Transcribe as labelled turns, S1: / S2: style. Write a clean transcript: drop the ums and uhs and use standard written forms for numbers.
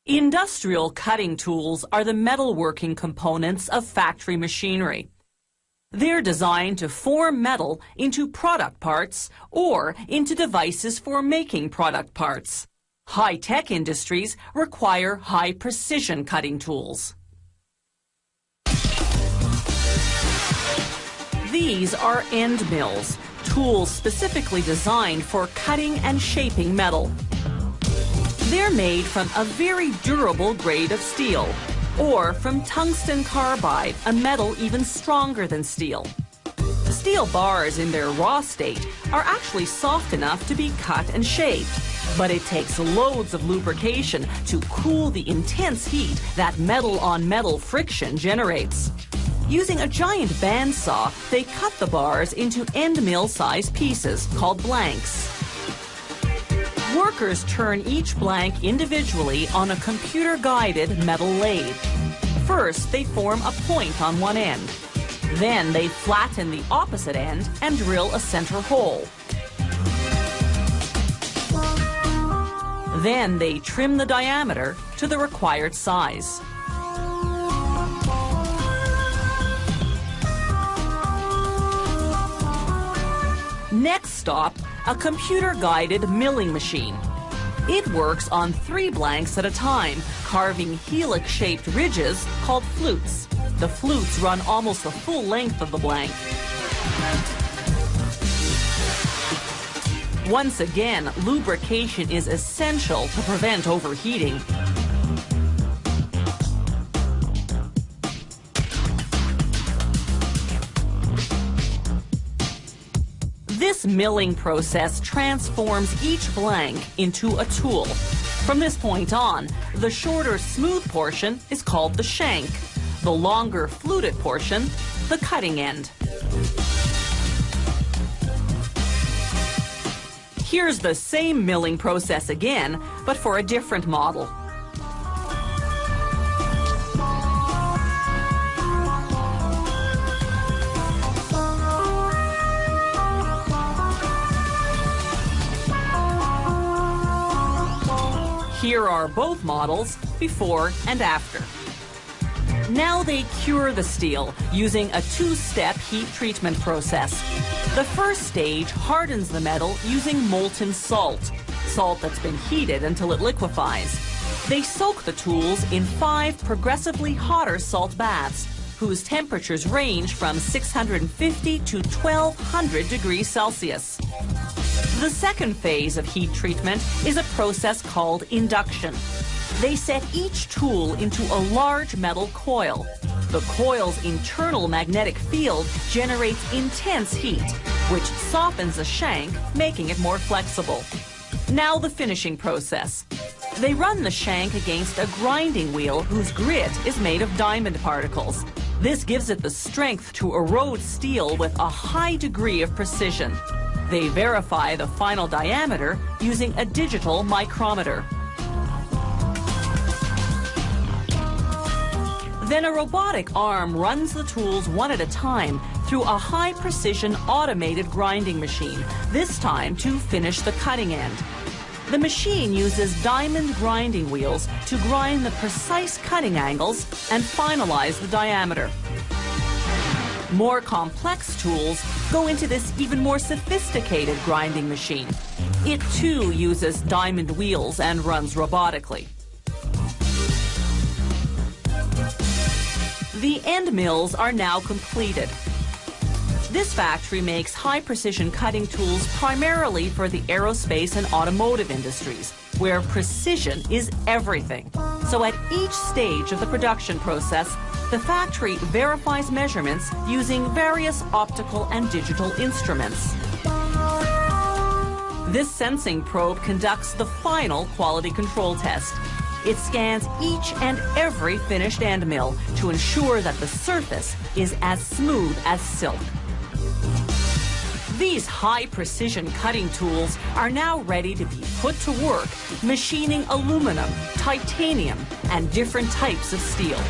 S1: Industrial cutting tools are the metalworking components of factory machinery. They're designed to form metal into product parts or into devices for making product parts. High-tech industries require high-precision cutting tools. These are end mills, tools specifically designed for cutting and shaping metal. They're made from a very durable grade of steel, or from tungsten carbide, a metal even stronger than steel. Steel bars in their raw state are actually soft enough to be cut and shaped, but it takes loads of lubrication to cool the intense heat that metal-on-metal friction generates. Using a giant bandsaw, they cut the bars into end mill-size pieces called blanks. Workers turn each blank individually on a computer-guided metal lathe. First, they form a point on one end. Then they flatten the opposite end and drill a center hole. Then they trim the diameter to the required size. Next stop, a computer-guided milling machine. It works on 3 blanks at a time, carving helix-shaped ridges called flutes. The flutes run almost the full length of the blank. Once again, lubrication is essential to prevent overheating. This milling process transforms each blank into a tool. From this point on, the shorter smooth portion is called the shank, the longer fluted portion, the cutting end. Here's the same milling process again, but for a different model. Here are both models, before and after. Now they cure the steel using a 2-step heat treatment process. The first stage hardens the metal using molten salt that's been heated until it liquefies. They soak the tools in 5 progressively hotter salt baths, whose temperatures range from 650 to 1200 degrees Celsius. The second phase of heat treatment is a process called induction. They set each tool into a large metal coil. The coil's internal magnetic field generates intense heat, which softens the shank, making it more flexible. Now the finishing process. They run the shank against a grinding wheel whose grit is made of diamond particles. This gives it the strength to erode steel with a high degree of precision. They verify the final diameter using a digital micrometer. Then a robotic arm runs the tools one at a time through a high-precision automated grinding machine, this time to finish the cutting end. The machine uses diamond grinding wheels to grind the precise cutting angles and finalize the diameter. More complex tools go into this even more sophisticated grinding machine. It too uses diamond wheels and runs robotically. The end mills are now completed. This factory makes high-precision cutting tools primarily for the aerospace and automotive industries, where precision is everything. So at each stage of the production process, the factory verifies measurements using various optical and digital instruments. This sensing probe conducts the final quality control test. It scans each and every finished end mill to ensure that the surface is as smooth as silk. These high-precision cutting tools are now ready to be put to work machining aluminum, titanium, and different types of steel.